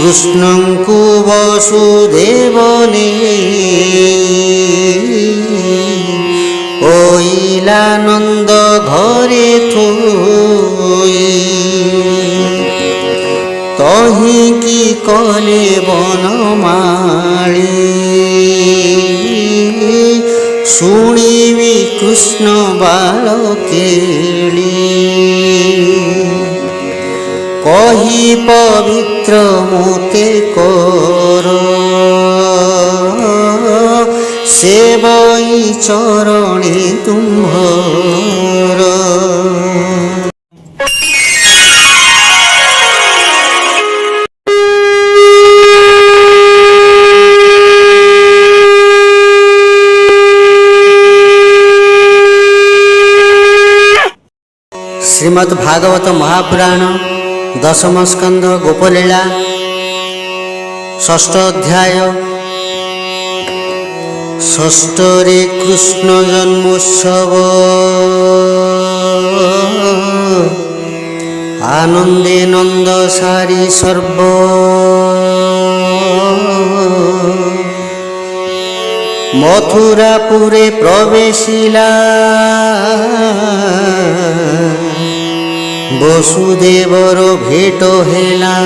କୃଷ୍ଣଙ୍କୁ ବସୁଦେବ ଓଇଲା ନନ୍ଦ ଘରେ ଥୋଇ ତହିଁକି କଲେ ବନମାଳୀ ଶୁଣିବି କୃଷ୍ଣ ବାଳ କେଳି କହି ପବିତ୍ର ମୋତେ କର ସେବଇ ଚରଣେ ତୁମ୍ଭର। श्रीमद् भागवत महापुराण दशम स्कंध गोपलीला षष्ठ अध्याय। षष्ठरे कृष्ण जन्मोत्सव आनंदे नंद सारी सर्व मथुरापुरे प्रवेशिला वसुदेवर भेट हेला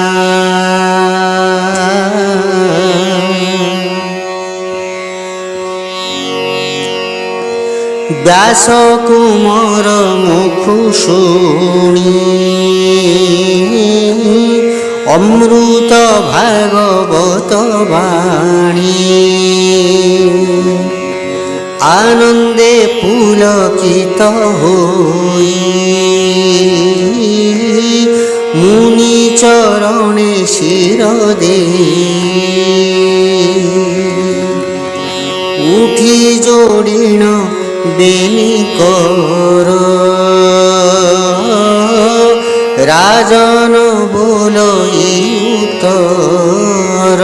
व्यास कुमार मुखु शुणी अमृत भागवत वाणी आनंदे पुलकित होई मुनि चरणे शिर दे उठी जोड़िण बेनी कर राजन बोलई उत्तर।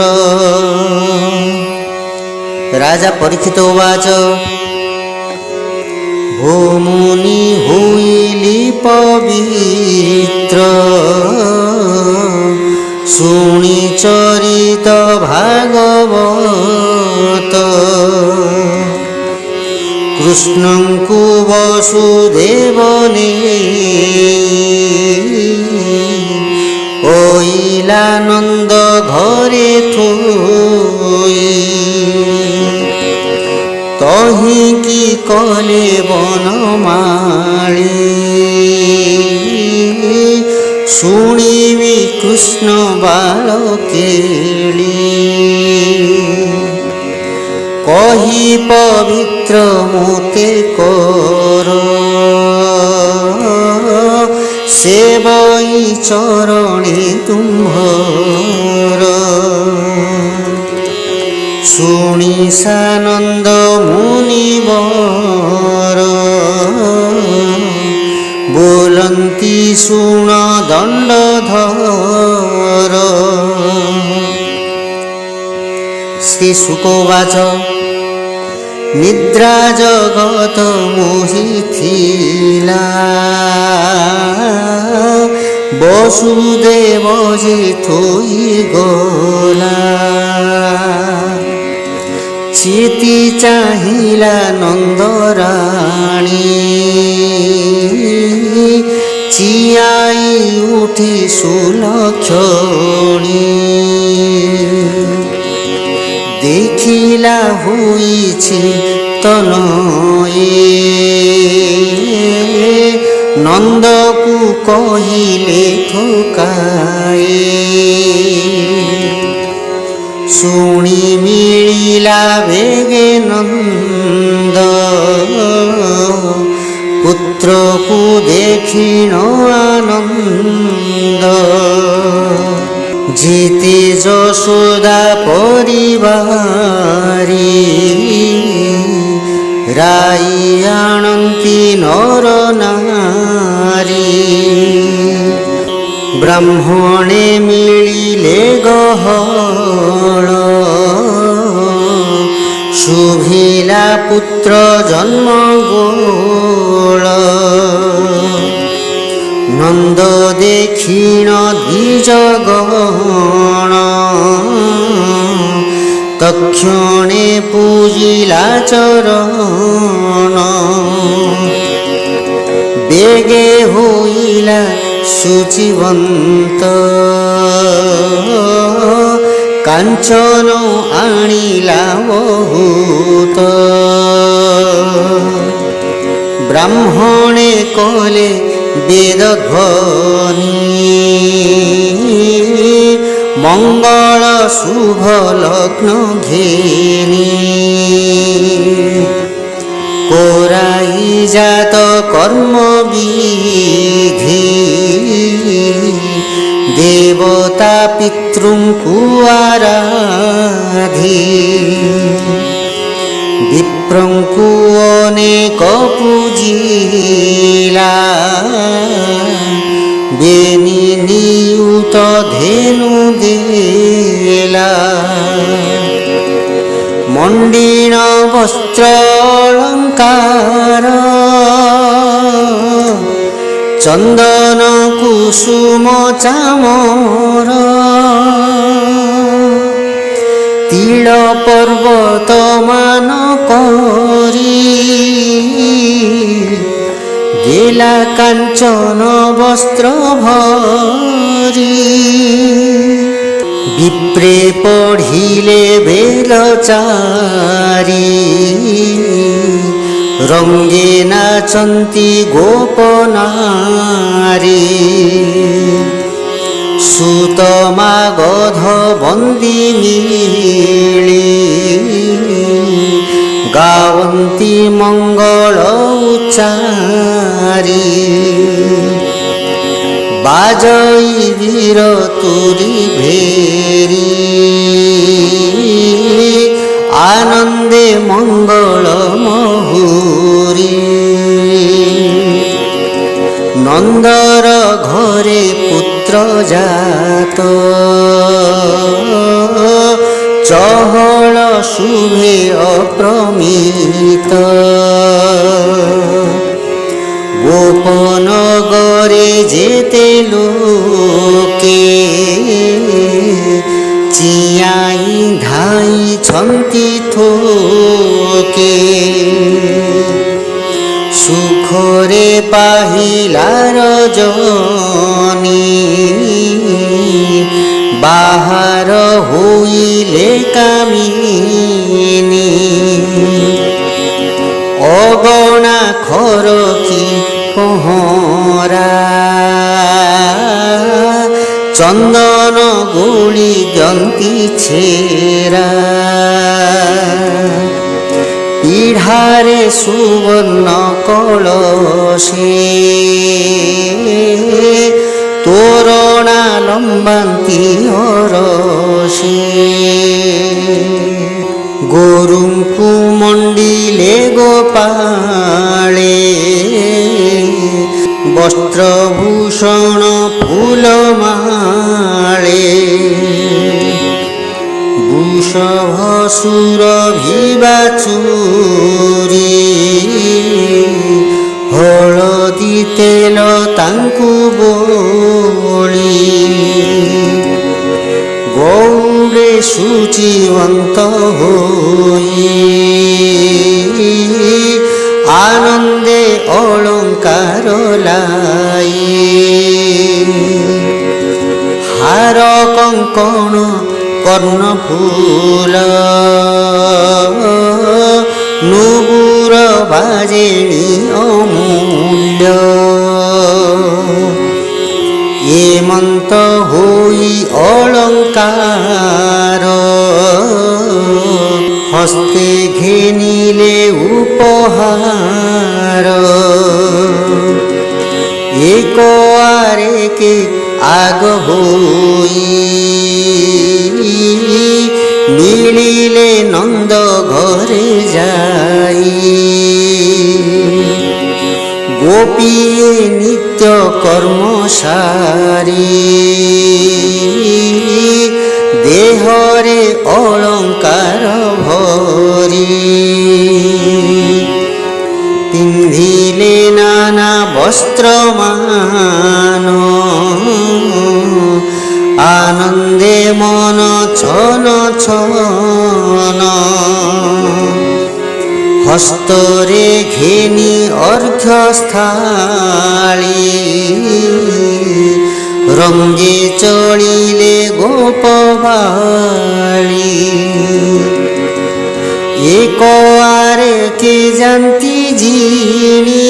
राजा परीक्षित उवाच भो मुनि होइली पवित्र शुणी चरित भागवत कृष्णଙ୍କୁ वसुदेव ओइला नंद घरे थोई तहिंकी कले बनमाळी शुणिबि कृष्ण बाल केळी कही पवित्र मोते कर सेवई चरणे तुम्भर। शुणी सानंद मुनिवर बोलंती शुण दंडधर। श्री शुकोवाच निद्रा जगत मोहिथिला वसुदेव जे थोई गला चेती चाहिला नंदराणी चियाई उठी सुलक्षणी देखिला हुईछि तनये नंदकु कहिले ठोकाए शुणी मिलिला बेगे नंद पुत्रकु देखिण आनंद जीते यशोदा परिवारी राई आणंती नर नारी ब्राह्मणे मिलिले गहळ शुभिला पुत्र जन्म गोळ नंद देखिण द्विजगण তৎক্ষণে পূজিলা চরণ, বেগে হইলা শুচিবন্ত, কাঞ্চন আনিলা বহুত। ব্রাহ্মণে কলে বেদধ্বনি, মঙ্গল শুভ লগ্ন ঘেনি। কোরাই জাত কর্ম বিধি, দেবতা পিতৃଙ୍କୁ আরাধি। বিপ্রଙ୍କୁ অনেক পূজিলা, বেনি নিয়ুত ধেনু দেলা। মণ্ডিন বস্ত্র অলঙ্কার, চন্দন কুসুম চামর। তিল পর্বত মান করি, গেলা কাঞ্চন বস্ত্র ভরি। বিপ্রে পঢ়িলে বেলচারি, রঙ্গে নাচন্তি গোপনারী। সুতমা গধ বন্দী মিলি, গাওন্তি মঙ্গল উচ্চারি। বাজই বীর তুরি ভেরি, আনন্দে মঙ্গল মহুরি। নন্দর ঘরে পুত্র জাত, চহল শুভে অপ্রমিত। গোপনগরে যেতে লোকে, চিয়াই ধাইଛନ୍ତି থোকে। সুখরে পাহিলার জনি, বাহার হইলে কামিনী। অগণা খরকি পহরা, চন্দন গুলি জন্তি ছেরা। পিঢ়ারে সুবর্ণ কলসে, তোরণা লম্বান্তি অরসে। গোরুଙ୍କୁ মণ্ডিলে গোপাଳେ, বস্ত্রভূষণ ফুলমালে। বৃষভসুর ভিবাচুরি, হলদি তেল তাଙ୍କୁ ବୋଳି। গৌড়ে শুচিবন্ত হই, আনন্দে অলঙ্কার লাই। হার কঙ্কণ কর্ণফুল, নুপুর বাজেনি অমূল্য। এমন্ত হই অলঙ্কার, হস্তে ঘেনিলে উপহার। এক আরেকে আগ হই, মিলিলে নন্দ ঘরে যাই। গোপীয়ে নিত্য কর্ম সারি, দেহরে অলঙ্কার ভরি। পিন্ধিলে নানা বস্ত্রমান, আনন্দে মন ছন ছন। হস্তরে ঘেনি অর্ঘ্যস্থালী রঙ্গে চড়িলে গোপবালী এক আরে কে জানতি জিনি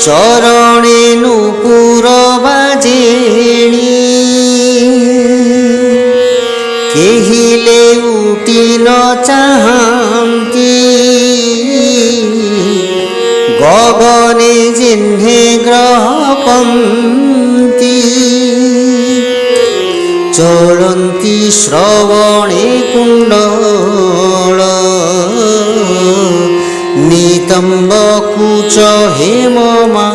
চরণে নূপুর বাজেনি কেহিলে উটি ন চাহান্তি গগনে জিহ্নে গ্রহপন্তি চলন্তি শ্রবণে কুণ্ডল নিতম্ব কুচ হেমমাল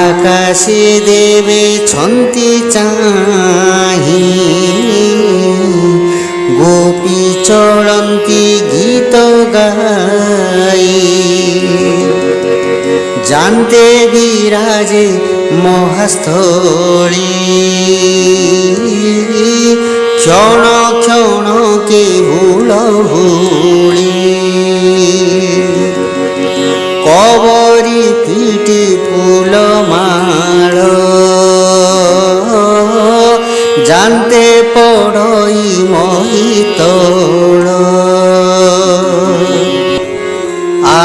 আকাশে দেবে ছন্তি চাহি গোপী চলন্তি গীত গাই জানতে বিরাজে মহাস্থলী ক্ষণ ক্ষণ কে হুড়হুড়ি কবরি পিঠে ফুলমাল জানতে পড়ই মহিতল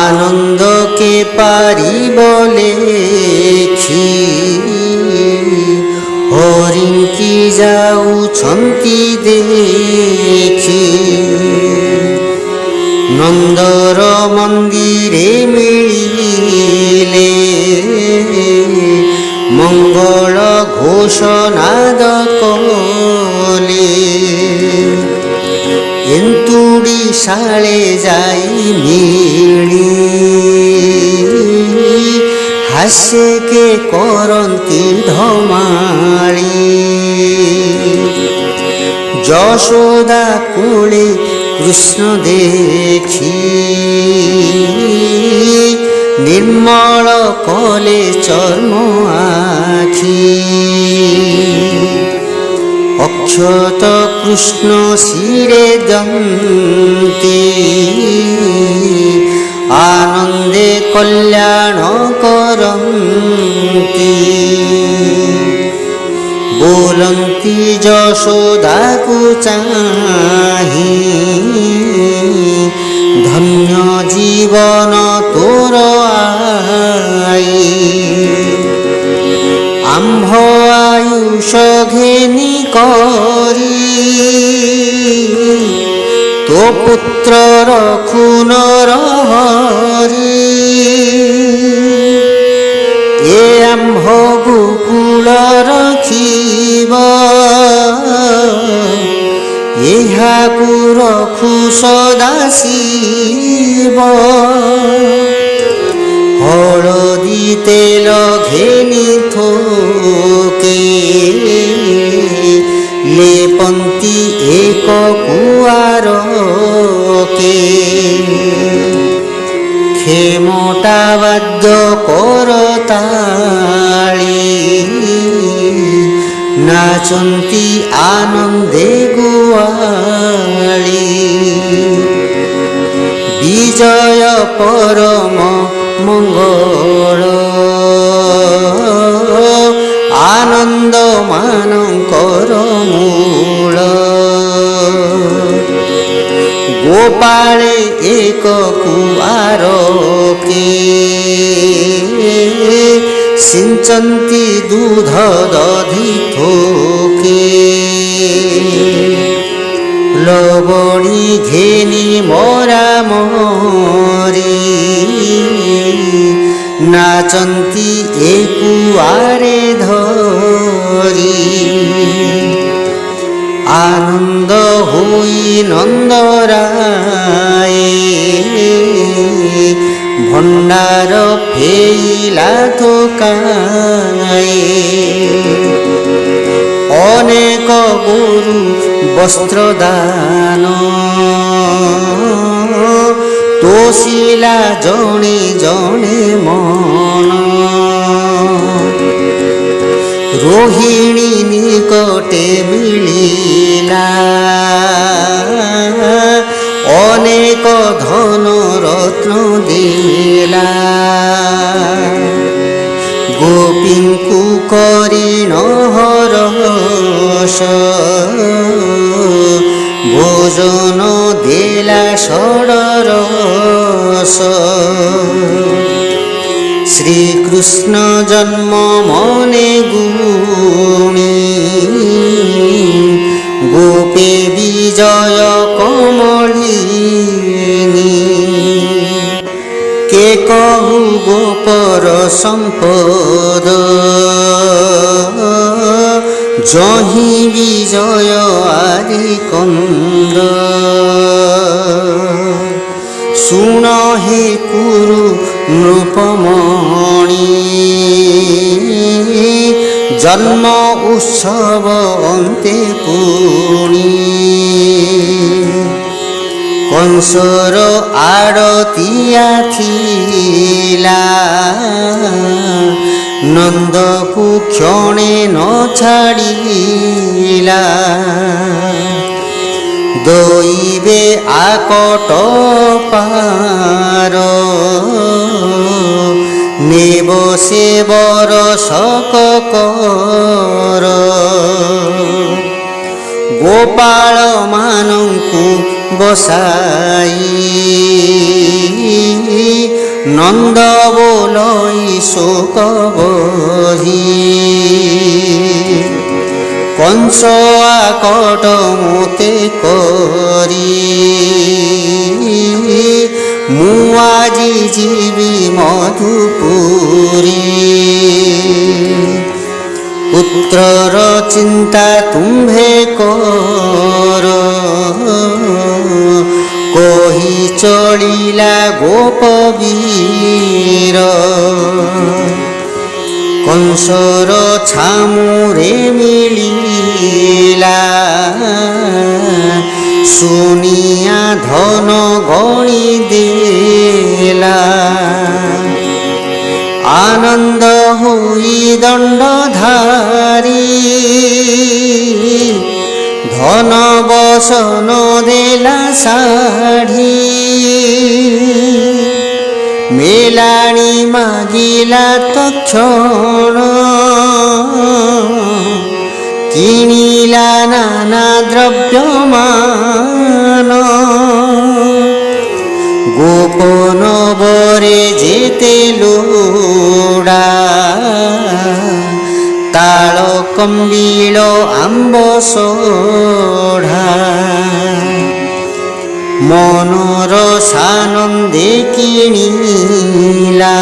আনন্দকে পারিব লেখি হরিঙ্কি যাউছন্তি দেখি নন্দর মন্দিরে মিলিলে মঙ্গল ঘোষনাদ কলে এন্তুড়ি শালে যাই মিলি হাস্যে কে করন্তি ঢমালি যশোদা কোলে কৃষ্ণ দেখি নির্মল কলে চর্ম আখি অক্ষত কৃষ্ণ শিরে দন্তি আনন্দে কল্যাণ করন্তি बोलंती যশোদা কু চাহি ধন্য জীবন তোর আই আম্ভ আয়ুষ ঘেনি করি তো পুত্র রখুন হরি এ আম্ভ গোকুল রখিব ইহাকু রখু সদা শিব হলদি তেল ঘেনি থোকে লেপন্তি এক কুয়ারকে ক্ষেমটা বাদ্য করতালি নাচন্তি আনন্দে গুয়ালি বিজয় পরম মঙ্গল আনন্দ মানঙ্কর মূল গোপালে এক কুয়ারকে সিঞ্চন্তি দুধ দধি থোকে লবণী ঘেনি মরা মরি নাচন্তি এ কুয়ারে ধরি আনন্দ হই নন্দরায়ে ভণ্ডার ফেইলা থোকায়ে অনেক গরু বস্ত্র দান তোষিলা জনে জনে মন রোহিণী নিকটে মিলিলা ଗୋପୀଙ୍କୁ କରିଣ ହରଷ ଭୋଜନ ଦେଲା ଷଡ଼ରସ শ্রীকৃষ্ণ জন্ম মনে গুণী গোপে বিজয় কমলিনী কে কহু গোপর সম্পদ জহি বিজয় আরি কন্দ শুণ হে কুরু নৃপমণি জন্ম উৎসব অন্তে পুণি কংসর আড়তিয়া থিলা নন্দকু ক্ষণে ন ছাড়িলা দইবে আকট পার নেব সে বরষক কর গোপাଳ ମାନଙ୍କୁ বসাই নন্দ বোলই শোক বহি কংস আকট মোতে করি মু আজি জীবি মধুপুরী পুত্রর চিন্তা তুম্ভে কর কহি চলিলা গোপবীর কংসর ছামুরে মিলিলা শুনিয়া ধন গণি দেলা আনন্দ হই দণ্ডধারী ধন বসন দেলা শাড়ি মেলাণী মাগিলা তক্ষণ কিনিলা নানা দ্রব্যমান গোপন বরে যেতে লোড়া তাল কম্বিল আম্ব সোঢ়া মনর সানন্দে কিনিলা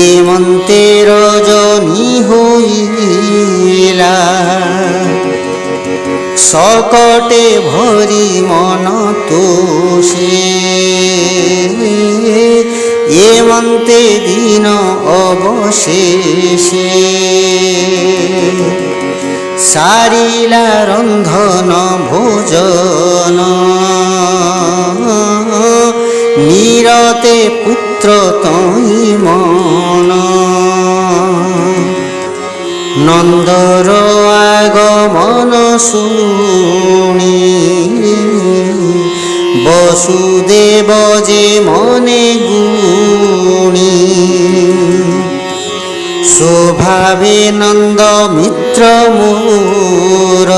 এমন্তে রজনী হইলা সকটে ভরি মন তোষে এমন্তে দিন অবশেষে সারিলা রন্ধন ভোজন নিরতে পুত্র তৈ মন নন্দর আগমন শুনি বসুদেব যে মনে গুণী স্বভাবে নন্দ মিত্র মোর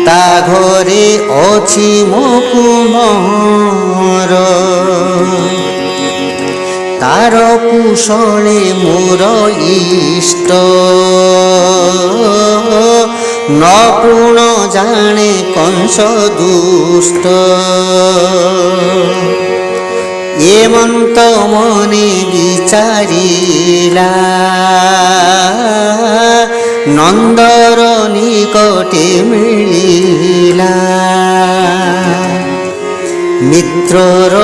তা ঘরে অছি মুকুমর তার কুশলে মোর ইষ্ট নপুণ জানে কংস দুষ্ট এমন্ত মনে বিচারিলা নন্দর নিকটে মিলিলা মিত্রর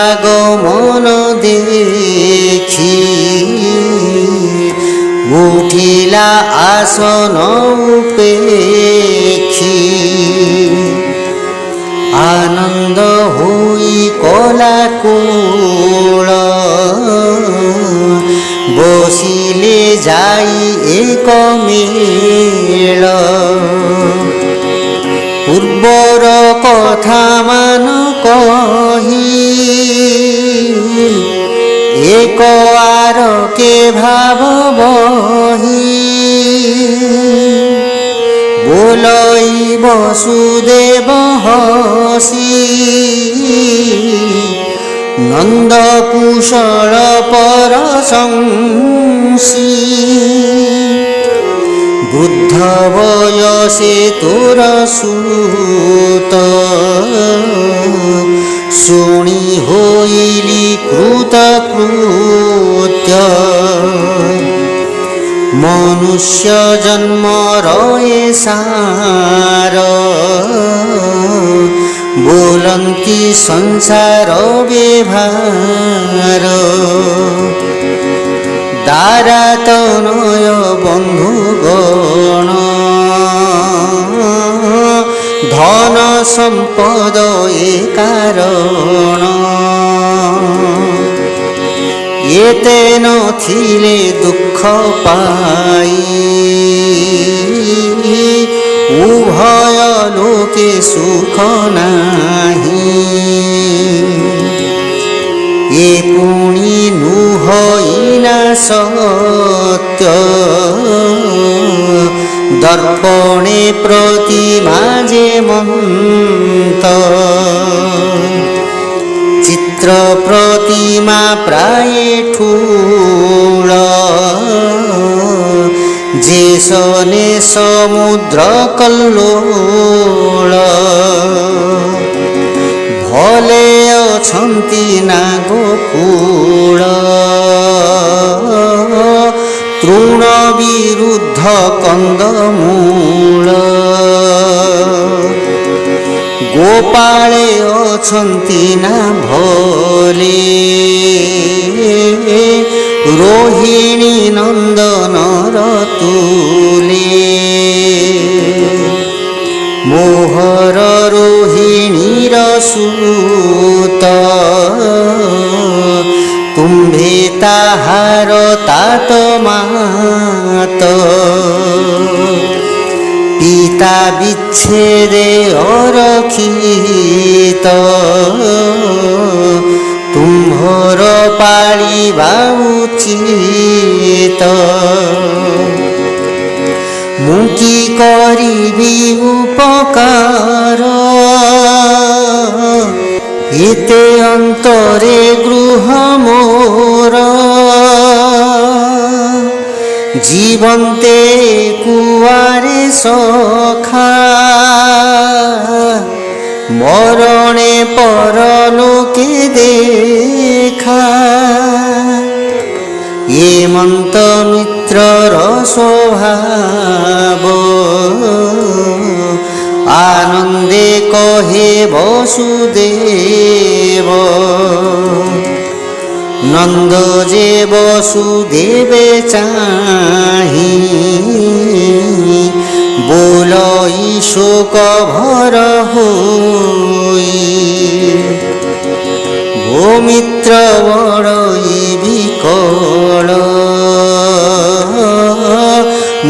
আগমন দেখি উঠিলা আসন উপেক্ষি আনন্দ হই কলা কোল বসিলে যাই এক মেল পূর্বর কথা মান কহি ଏକ ଆରକେ ଭାବ ବହି ବୋଲଇ ବସୁଦେବ ହସି ନନ୍ଦ କୁଶଳ ପରଶଂସି ବୃଦ୍ଧ ବୟସେ ତୋର ସୁତ ଶୁଣି ହୋଇଲି କୃତକୃତ୍ୟ ମନୁଷ୍ୟ ଜନ୍ମର ଏ ସାର ବୋଲନ୍ତି ସଂସାର ବ୍ୟବହାର ଦାରାତନୟ ବନ୍ଧୁଗଣ ଧନ ସମ୍ପଦ ଏ କାରଣ ଏତେ ନଥିଲେ ଦୁଃଖ ପାଇ ଉଭୟ ଲୋକେ ସୁଖ ନାହିଁ ଏ ପୁଣି ନୁହଇନା ସତ୍ୟ ଦର୍ପଣେ ପ୍ରତିମା ଯେ ମନ୍ତ ଚିତ୍ର ପ୍ରତିମା ପ୍ରାୟ ଠୁଳ ଯେ ସନେ ସମୁଦ୍ର କଲ୍ଲୋଳ ଭଲେ ଅଛନ୍ତି ନା ଗୋକୁଳ ତୃଣ ବିରୁଦ୍ଧ କନ୍ଦମୂଳ ଗୋପାଳେ ଅଛନ୍ତି ନା ଭଲେ ରୋହିଣୀ ନନ୍ଦନର ତୁଲେ ମୋହର ରୋହିଣୀର ସୁତ ତୁମ୍ଭେ ତାହାର ତାତ ମାତ পিতা বিচ্ছেদে অরক্ষিত তুম্ভর পালিবা উচিত মু কি করিবি উপকার এতে অন্তরে গৃহ মোর জীবন্তে কুয়ারে সখা মরণে পরলোকে দেখা এমন্ত মিত্রর স্বভাব আনন্দে কহে বসুদেব নন্দ যে বসুদেবে চাহি बोलई शोक भर होई भूमित्र बड़ई विकल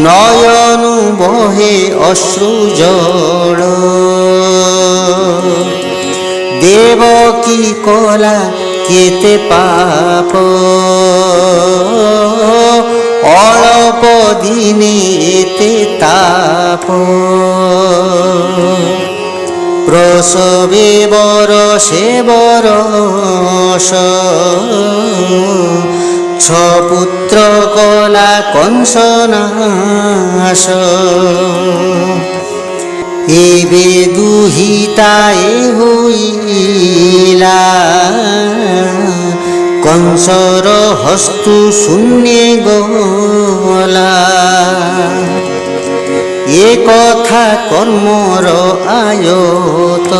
नयनु बहे अश्रु जल देवकी कला केते पाप অল্প দিনে এতে তাপ প্রসবে বরসে বরস ছপুত্র কলা কংসনাশ এবে দুহিতায়ে হইলা কংসর হস্তু শূন্যে গলা এ কথা কর্মর আয়ত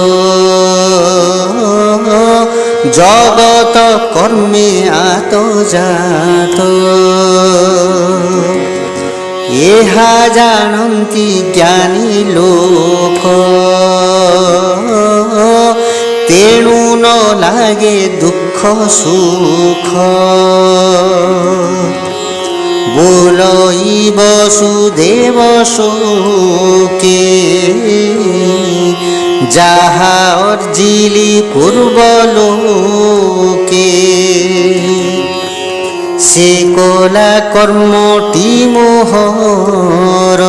জগত কর্মে আতজাত এহা জানন্তি জ্ঞানী লোক তেণু ন লাগে দুঃখ সুখ बोलई वसुदेव शोके যাহা অর্জিলি পূর্বলোকে সে কলা কর্মটি মোহর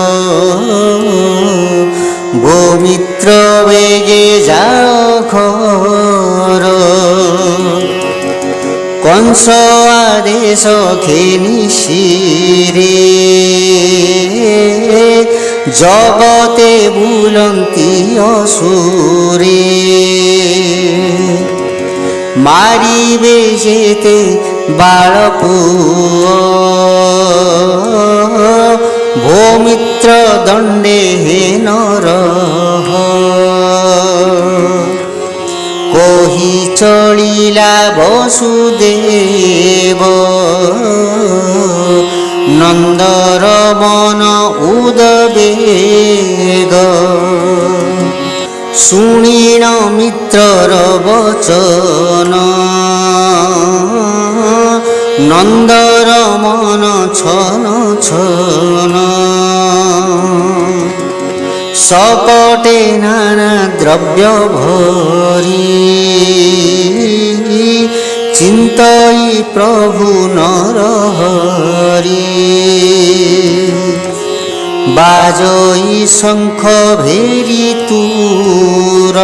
গোমিত্র বেগে যাও ঘর কংস আদেশ খেনি শিরে জগতে বুলন্তি অসুরে মারিবে যেতে বালপুଅ ভৌমিত্র দণ্ডে হে নরহ কহি চলিলা বসুদেব নন্দর মন উদবেগ শুনিল মিত্রর বচন নন্দর মন ছন ছন সকটে নানা দ্রব্য ভরি চিন্তই প্রভু নরহরি বাজই শঙ্খ ভেরি তুর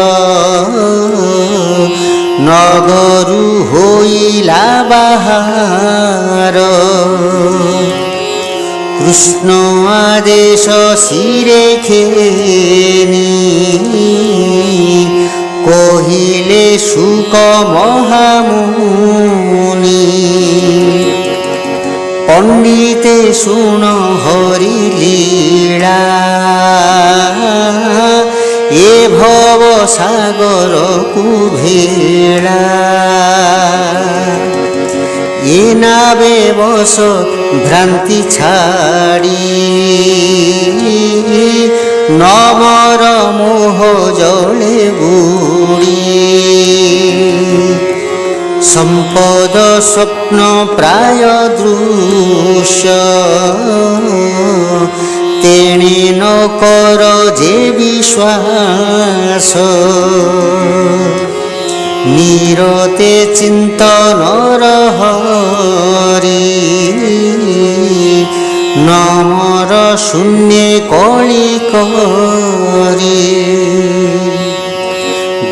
নগরু হইলা বাহার কৃষ্ণ আদেশ শিরে খেনি কহিলে শুক মহামুনি পণ্ডিতে শুণ হরি লীলা এ ভব সাগর কুভেলা এ নাবে বস ভ্রান্তি ছাড়ি নমর মোহ জলে বুড়ি সম্পদ স্বপ্ন প্রায় দৃশ্য তেণে ন কর যে বিশ্বাস নিরতে চিন্তন হরি নমর শূন্যে কলি করি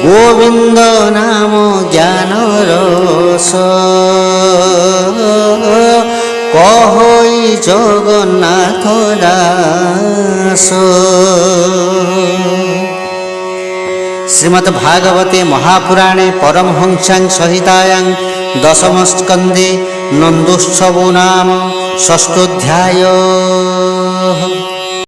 গোবিন্দ নাম জ্ঞান রস কহই জগন্নাথ দাস। শ্রীমদ্ভাগবতে মহাপুরাণে পরমহংসাং সংহিতায়াং দশম স্কন্ধে নন্দোৎসবো নাম ষষ্ঠোऽধ্যায়ः।